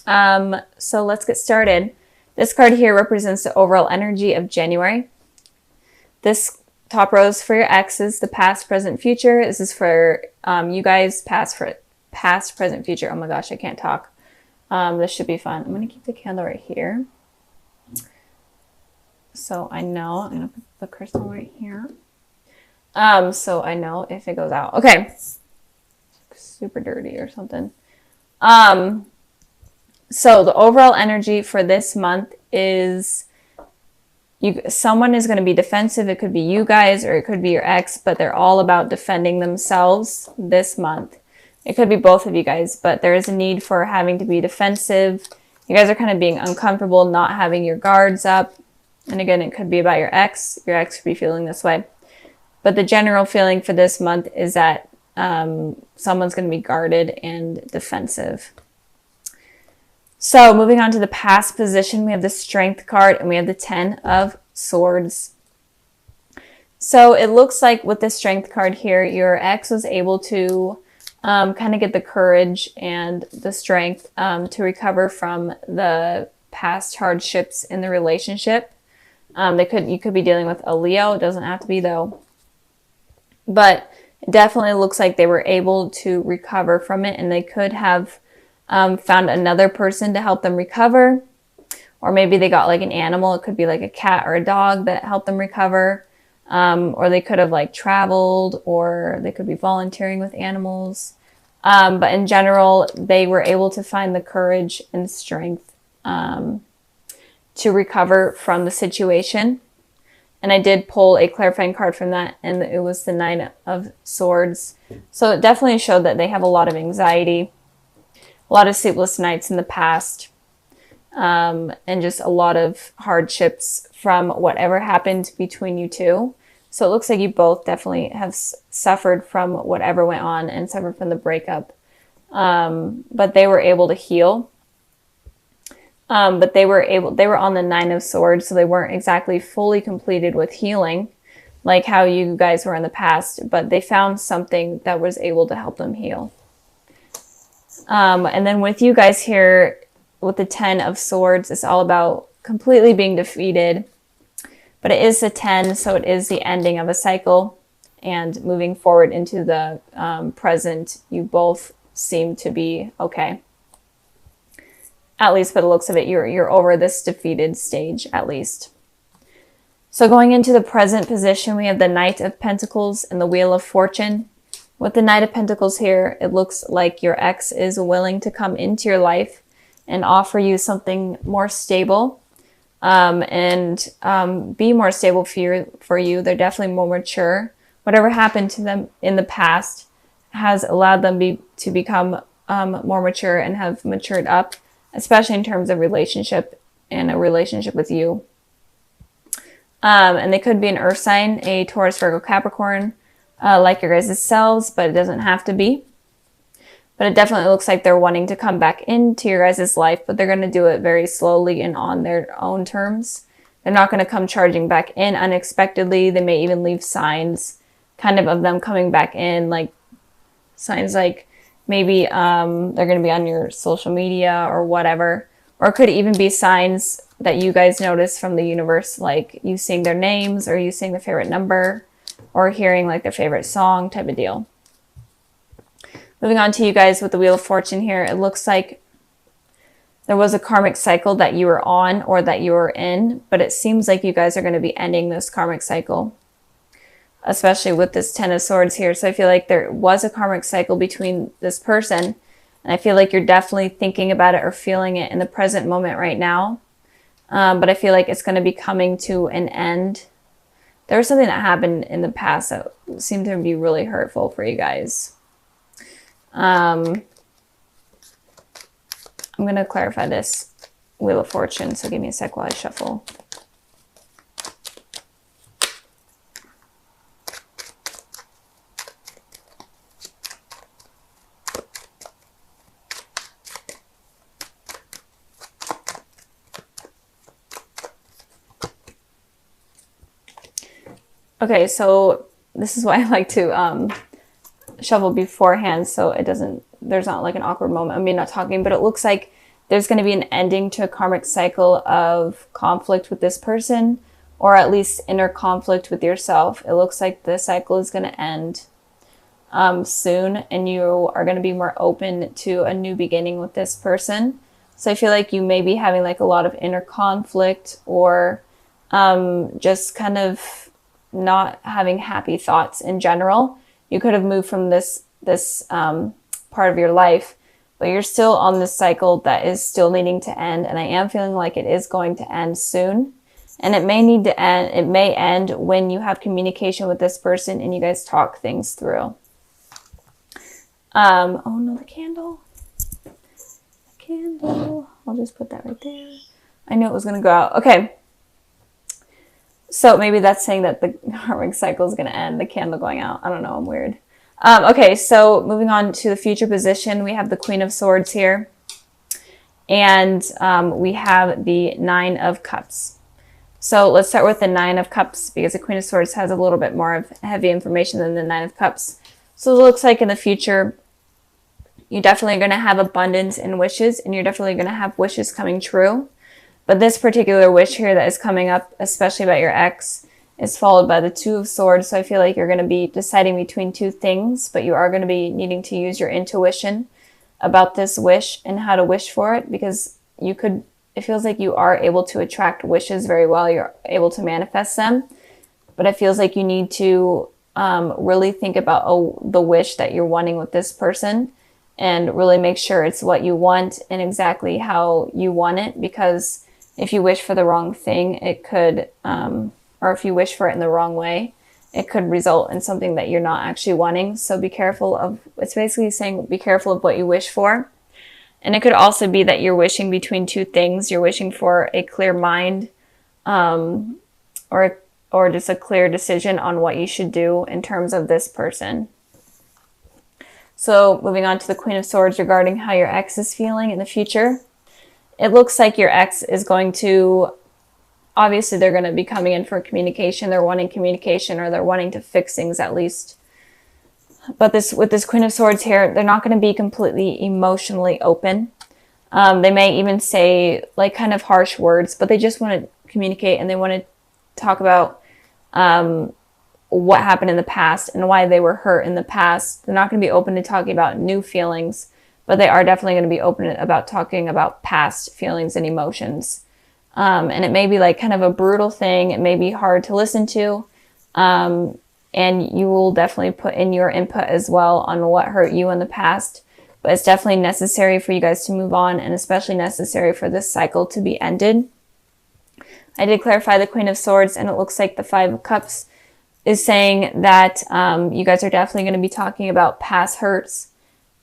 So let's get started. This card here represents the overall energy of January. This top row is for your exes, the past, present, future. This is for you guys, past, present, future. Oh my gosh, I can't talk. This should be fun. I'm going to keep the candle right here. So I know, I'm going to put the crystal right here. So I know if it goes out. Okay. Super dirty or something. So the overall energy for this month is someone is going to be defensive. It could be you guys or it could be your ex, but they're all about defending themselves this month. It could be both of you guys, but there is a need for having to be defensive. You guys are kind of being uncomfortable, not having your guards up. And again, it could be about your ex. Your ex could be feeling this way. But the general feeling for this month is that someone's going to be guarded and defensive. So moving on to the past position, we have the Strength card and we have the 10 of Swords. So it looks like with the Strength card here, your ex was able to kind of get the courage and the strength to recover from the past hardships in the relationship. You could be dealing with a Leo. It doesn't have to be though. But it definitely looks like they were able to recover from it, and they could have found another person to help them recover. Or maybe they got like an animal. It could be like a cat or a dog that helped them recover. Or they could have like traveled, or they could be volunteering with animals. But in general, they were able to find the courage and strength to recover from the situation. And I did pull a clarifying card from that, and it was the 9 of Swords. So it definitely showed that they have a lot of anxiety, a lot of sleepless nights in the past, and just a lot of hardships from whatever happened between you two. So it looks like you both definitely have suffered from whatever went on and suffered from the breakup. But they were able to heal. But they were on the 9 of Swords, so they weren't exactly fully completed with healing like how you guys were in the past, but they found something that was able to help them heal. And then with you guys here, with the 10 of Swords, it's all about completely being defeated. But it is a 10, so it is the ending of a cycle. And moving forward into the present, you both seem to be okay. At least by the looks of it, you're over this defeated stage, at least. So going into the present position, we have the Knight of Pentacles and the Wheel of Fortune. With the Knight of Pentacles here, it looks like your ex is willing to come into your life and offer you something more stable, and be more stable for you. They're definitely more mature. Whatever happened to them in the past has allowed them to become more mature and have matured up, especially in terms of relationship and a relationship with you. And they could be an earth sign, a Taurus, Virgo, Capricorn, like your guys' selves, but it doesn't have to be. But it definitely looks like they're wanting to come back into your guys' life, but they're going to do it very slowly and on their own terms. They're not going to come charging back in unexpectedly. They may even leave signs kind of them coming back in, like signs like maybe they're going to be on your social media or whatever. Or it could even be signs that you guys notice from the universe, like you seeing their names or you seeing their favorite number or hearing like their favorite song type of deal. Moving on to you guys with the Wheel of Fortune here, it looks like there was a karmic cycle that you were on or that you were in, but it seems like you guys are going to be ending this karmic cycle, especially with this 10 of Swords here. So I feel like there was a karmic cycle between this person, and I feel like you're definitely thinking about it or feeling it in the present moment right now. But I feel like it's going to be coming to an end. There was something that happened in the past that seemed to be really hurtful for you guys. I'm going to clarify this Wheel of Fortune, so give me a sec while I shuffle. Okay, so this is why I like to shuffle beforehand, so it doesn't, there's not like an awkward moment of me not talking, but it looks like there's going to be an ending to a karmic cycle of conflict with this person, or at least inner conflict with yourself. It looks like the cycle is going to end soon, and you are going to be more open to a new beginning with this person. So I feel like you may be having like a lot of inner conflict, or just kind of not having happy thoughts in general. You could have moved from this part of your life, but you're still on this cycle that is still needing to end. And I am feeling like it is going to end soon. And it may need to end. It may end when you have communication with this person and you guys talk things through. Oh no, the candle. The candle. I'll just put that right there. I knew it was going to go out. Okay. So maybe that's saying that the karmic cycle is going to end, the candle going out. I don't know. I'm weird. Okay, so moving on to the future position, we have the Queen of Swords here. And we have the Nine of Cups. So let's start with the Nine of Cups, because the Queen of Swords has a little bit more of heavy information than the Nine of Cups. So it looks like in the future, you're definitely going to have abundance in wishes, and you're definitely going to have wishes coming true. But this particular wish here that is coming up, especially about your ex, is followed by the Two of Swords. So I feel like you're going to be deciding between two things, but you are going to be needing to use your intuition about this wish and how to wish for it, because it feels like you are able to attract wishes very well. You're able to manifest them, but it feels like you need to really think about the wish that you're wanting with this person, and really make sure it's what you want and exactly how you want it, because if you wish for the wrong thing, it could, or if you wish for it in the wrong way, it could result in something that you're not actually wanting. So be careful of, it's basically saying be careful of what you wish for. And it could also be that you're wishing between two things. You're wishing for a clear mind, or just a clear decision on what you should do in terms of this person. So moving on to the Queen of Swords regarding how your ex is feeling in the future. It looks like your ex is going to, obviously they're going to be coming in for communication. They're wanting communication, or they're wanting to fix things at least. But with this Queen of Swords here, they're not going to be completely emotionally open. They may even say like kind of harsh words, but they just want to communicate, and they want to talk about what happened in the past and why they were hurt in the past. They're not going to be open to talking about new feelings, but they are definitely going to be open about talking about past feelings and emotions. And it may be like kind of a brutal thing. It may be hard to listen to. And you will definitely put in your input as well on what hurt you in the past. But it's definitely necessary for you guys to move on, and especially necessary for this cycle to be ended. I did clarify the Queen of Swords, and it looks like the Five of Cups is saying that you guys are definitely going to be talking about past hurts.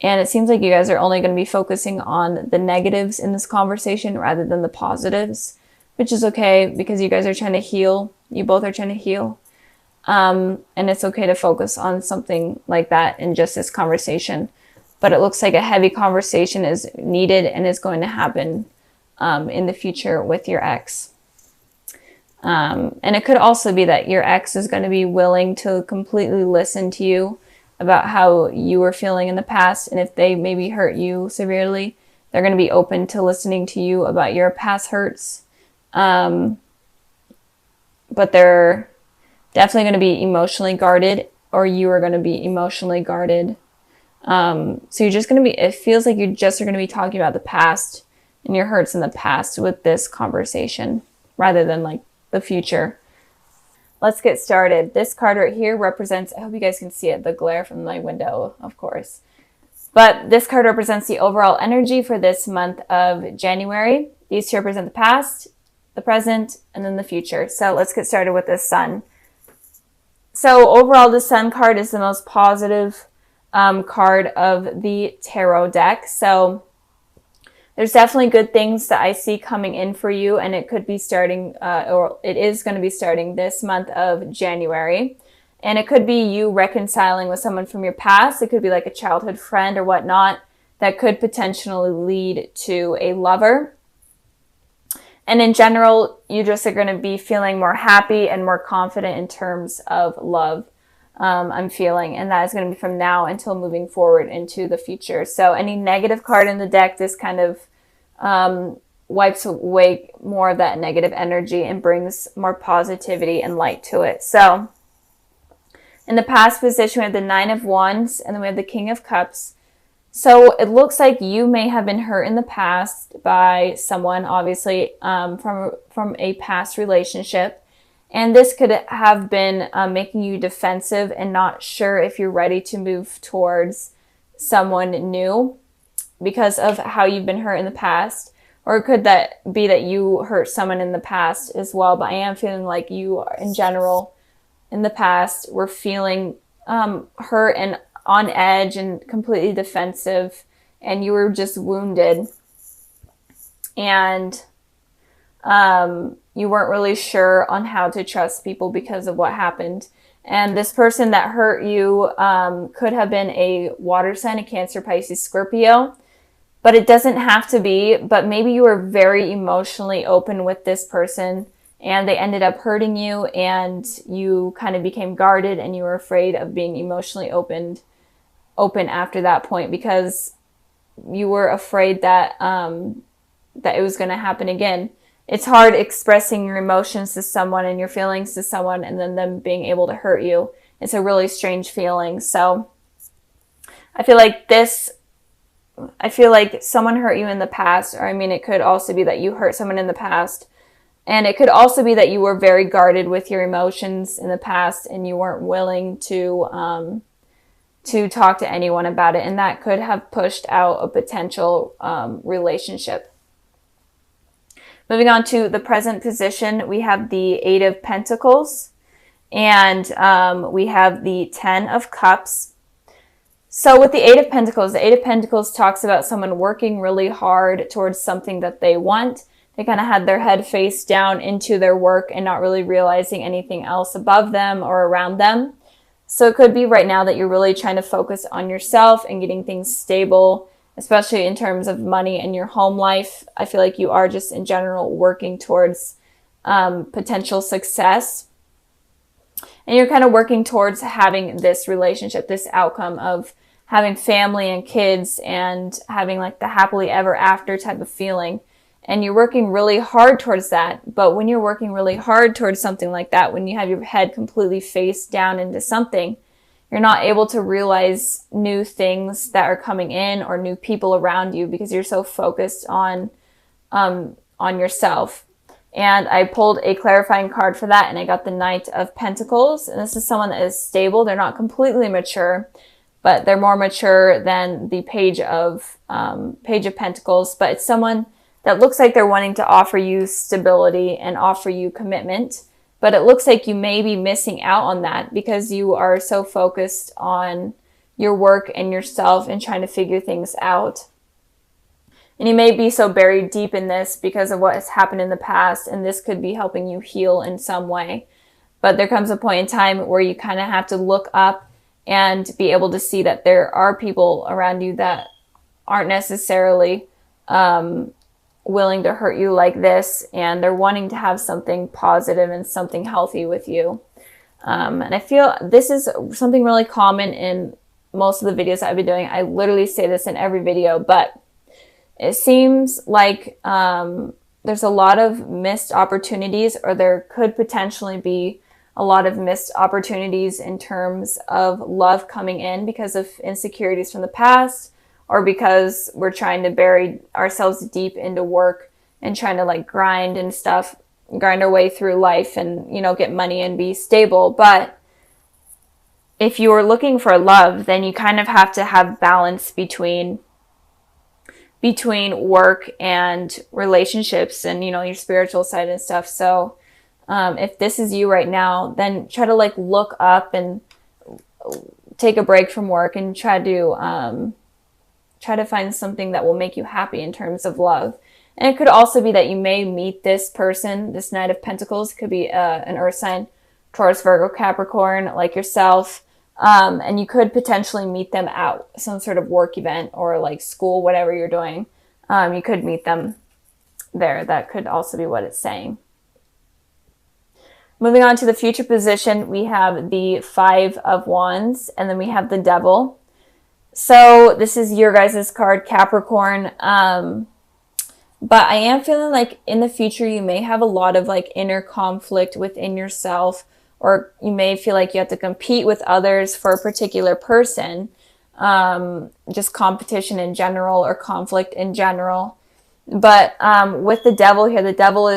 And it seems like you guys are only going to be focusing on the negatives in this conversation rather than the positives, which is okay, because you guys are trying to heal. You both are trying to heal. And it's okay to focus on something like that in just this conversation. But it looks like a heavy conversation is needed and is going to happen in the future with your ex. And it could also be that your ex is going to be willing to completely listen to you about how you were feeling in the past. And if they maybe hurt you severely, they're going to be open to listening to you about your past hurts. But they're definitely going to be emotionally guarded, or you are going to be emotionally guarded. So you're just going to be, it feels like you just are going to be talking about the past and your hurts in the past with this conversation rather than like the future. Let's get started. This card right here represents, I hope you guys can see it, the glare from my window, of course. But this card represents the overall energy for this month of January. These two represent the past, the present, and then the future. So let's get started with the Sun. So overall, the Sun card is the most positive card of the tarot deck. So there's definitely good things that I see coming in for you, and it could be starting, or it is going to be starting this month of January. And it could be you reconciling with someone from your past. It could be like a childhood friend or whatnot that could potentially lead to a lover. And in general, you just are going to be feeling more happy and more confident in terms of love. I'm feeling, and that is going to be from now until moving forward into the future. So any negative card in the deck, this kind of wipes away more of that negative energy and brings more positivity and light to it. So in the past position, we have the Nine of Wands, and then we have the King of Cups. So it looks like you may have been hurt in the past by someone, obviously, from a past relationship. And this could have been making you defensive and not sure if you're ready to move towards someone new because of how you've been hurt in the past. Or could that be that you hurt someone in the past as well? But I am feeling like you, in general, in the past, were feeling hurt and on edge and completely defensive, and you were just wounded. And you weren't really sure on how to trust people because of what happened. And this person that hurt you could have been a water sign, a Cancer, Pisces, Scorpio. But it doesn't have to be. But maybe you were very emotionally open with this person and they ended up hurting you and you kind of became guarded and you were afraid of being emotionally open after that point because you were afraid that that it was going to happen again. It's hard expressing your emotions to someone and your feelings to someone and then them being able to hurt you. It's a really strange feeling. So I feel like someone hurt you in the past, or I mean, it could also be that you hurt someone in the past. And it could also be that you were very guarded with your emotions in the past and you weren't willing to talk to anyone about it. And that could have pushed out a potential relationship. Moving on to the present position, we have the Eight of Pentacles and we have the Ten of Cups. So with the Eight of Pentacles talks about someone working really hard towards something that they want. They kind of had their head face down into their work and not really realizing anything else above them or around them. So it could be right now that you're really trying to focus on yourself and getting things stable, especially in terms of money and your home life. I feel like you are just in general working towards potential success. And you're kind of working towards having this relationship, this outcome of having family and kids and having like the happily ever after type of feeling. And you're working really hard towards that. But when you're working really hard towards something like that, when you have your head completely face down into something, you're not able to realize new things that are coming in or new people around you because you're so focused on yourself. And I pulled a clarifying card for that, and I got the Knight of Pentacles. And this is someone that is stable. They're not completely mature, but they're more mature than the Page of Pentacles. But it's someone that looks like they're wanting to offer you stability and offer you commitment. But it looks like you may be missing out on that because you are so focused on your work and yourself and trying to figure things out. And you may be so buried deep in this because of what has happened in the past, and this could be helping you heal in some way. But there comes a point in time where you kind of have to look up and be able to see that there are people around you that aren't necessarily willing to hurt you like this, and they're wanting to have something positive and something healthy with you. And I feel this is something really common in most of the videos I've been doing. I literally say this in every video, but it seems like there's a lot of missed opportunities, or there could potentially be a lot of missed opportunities in terms of love coming in because of insecurities from the past, or because we're trying to bury ourselves deep into work and trying to like grind our way through life and, you know, get money and be stable. But if you are looking for love, then you kind of have to have balance between work and relationships and, you know, your spiritual side and stuff. So if this is you right now, then try to like look up and take a break from work and try to find something that will make you happy in terms of love. And it could also be that you may meet this person, this Knight of Pentacles. It could be an earth sign, Taurus, Virgo, Capricorn, like yourself. And you could potentially meet them at some sort of work event or like school, whatever you're doing. You could meet them there. That could also be what it's saying. Moving on to the future position, we have the Five of Wands, and then we have the Devil. So this is your guys' card, Capricorn. But I am feeling like in the future, you may have a lot of like inner conflict within yourself, or you may feel like you have to compete with others for a particular person. Just competition in general or conflict in general. But with the devil here, the devil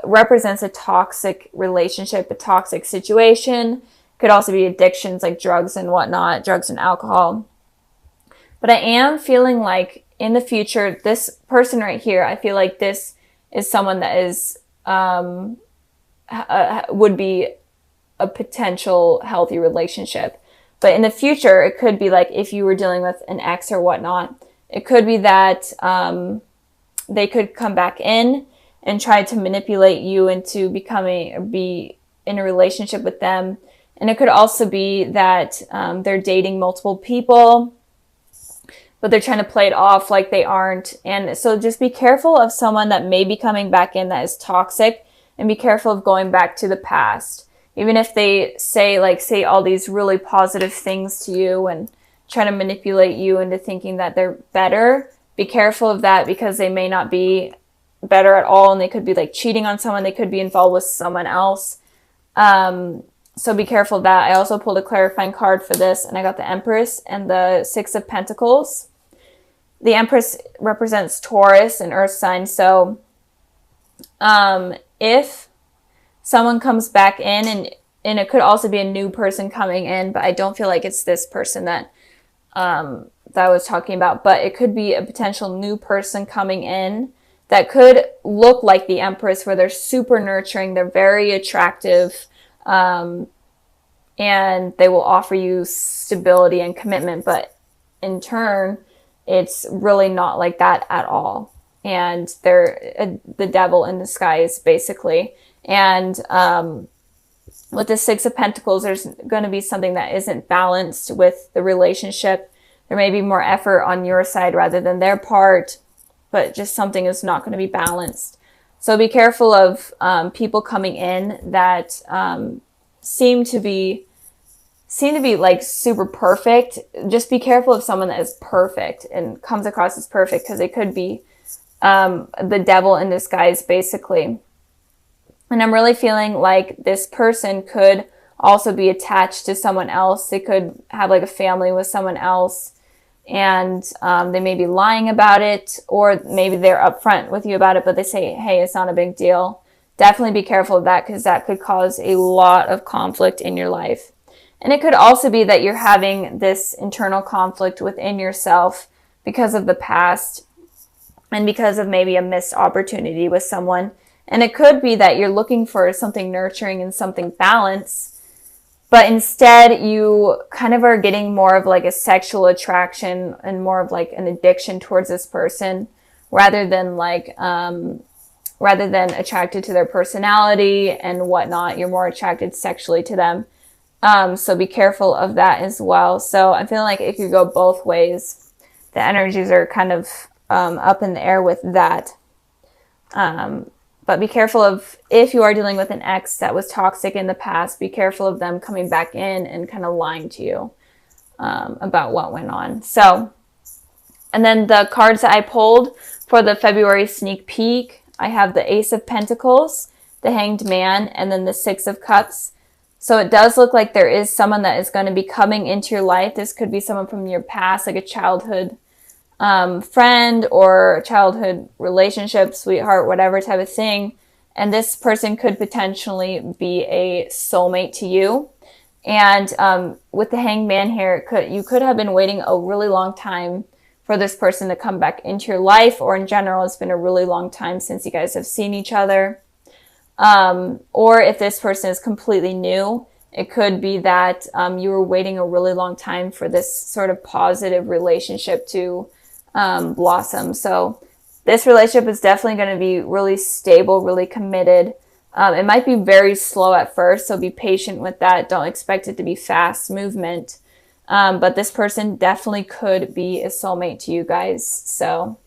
represents a toxic relationship, a toxic situation. Could also be addictions like drugs and whatnot, drugs and alcohol. But I am feeling like in the future, this person right here, I feel like this is someone that is would be a potential healthy relationship. But in the future, it could be like if you were dealing with an ex or whatnot, it could be that they could come back in and try to manipulate you into be in a relationship with them. And it could also be that they're dating multiple people, but they're trying to play it off like they aren't. And so just be careful of someone that may be coming back in that is toxic, and be careful of going back to the past. Even if they say all these really positive things to you and try to manipulate you into thinking that they're better, be careful of that, because they may not be better at all, and they could be like cheating on someone. They could be involved with someone else. So be careful of that. I also pulled a clarifying card for this, and I got the Empress and the Six of Pentacles. The Empress represents Taurus and Earth sign. So if someone comes back in, and it could also be a new person coming in, but I don't feel like it's this person that I was talking about, but it could be a potential new person coming in that could look like the Empress, where they're super nurturing, they're very attractive, and they will offer you stability and commitment, but in turn, it's really not like that at all. And they're the devil in disguise, basically. And with the Six of Pentacles, there's going to be something that isn't balanced with the relationship. There may be more effort on your side rather than their part, but just something is not going to be balanced. So be careful of people coming in that seem to be like super perfect. Just be careful of someone that is perfect and comes across as perfect, because it could be the devil in disguise, basically. And I'm really feeling like this person could also be attached to someone else. They could have like a family with someone else, and they may be lying about it, or maybe they're upfront with you about it, but they say, hey, it's not a big deal. Definitely be careful of that, because that could cause a lot of conflict in your life. And it could also be that you're having this internal conflict within yourself because of the past, and because of maybe a missed opportunity with someone. And it could be that you're looking for something nurturing and something balanced, but instead you kind of are getting more of like a sexual attraction and more of like an addiction towards this person, rather than attracted to their personality and whatnot. You're more attracted sexually to them. So be careful of that as well. So I'm feeling like it could go both ways. The energies are kind of up in the air with that. But be careful of, if you are dealing with an ex that was toxic in the past, be careful of them coming back in and kind of lying to you about what went on. So, and then the cards that I pulled for the February sneak peek, I have the Ace of Pentacles, the Hanged Man, and then the Six of Cups. So it does look like there is someone that is going to be coming into your life. This could be someone from your past, like a childhood friend or childhood relationship, sweetheart, whatever type of thing. And this person could potentially be a soulmate to you. And with the Hanged Man here, you could have been waiting a really long time for this person to come back into your life, or in general, it's been a really long time since you guys have seen each other. Or if this person is completely new, it could be that you were waiting a really long time for this sort of positive relationship to blossom. So this relationship is definitely going to be really stable, really committed. It might be very slow at first, so be patient with that. Don't expect it to be fast movement. But this person definitely could be a soulmate to you guys. So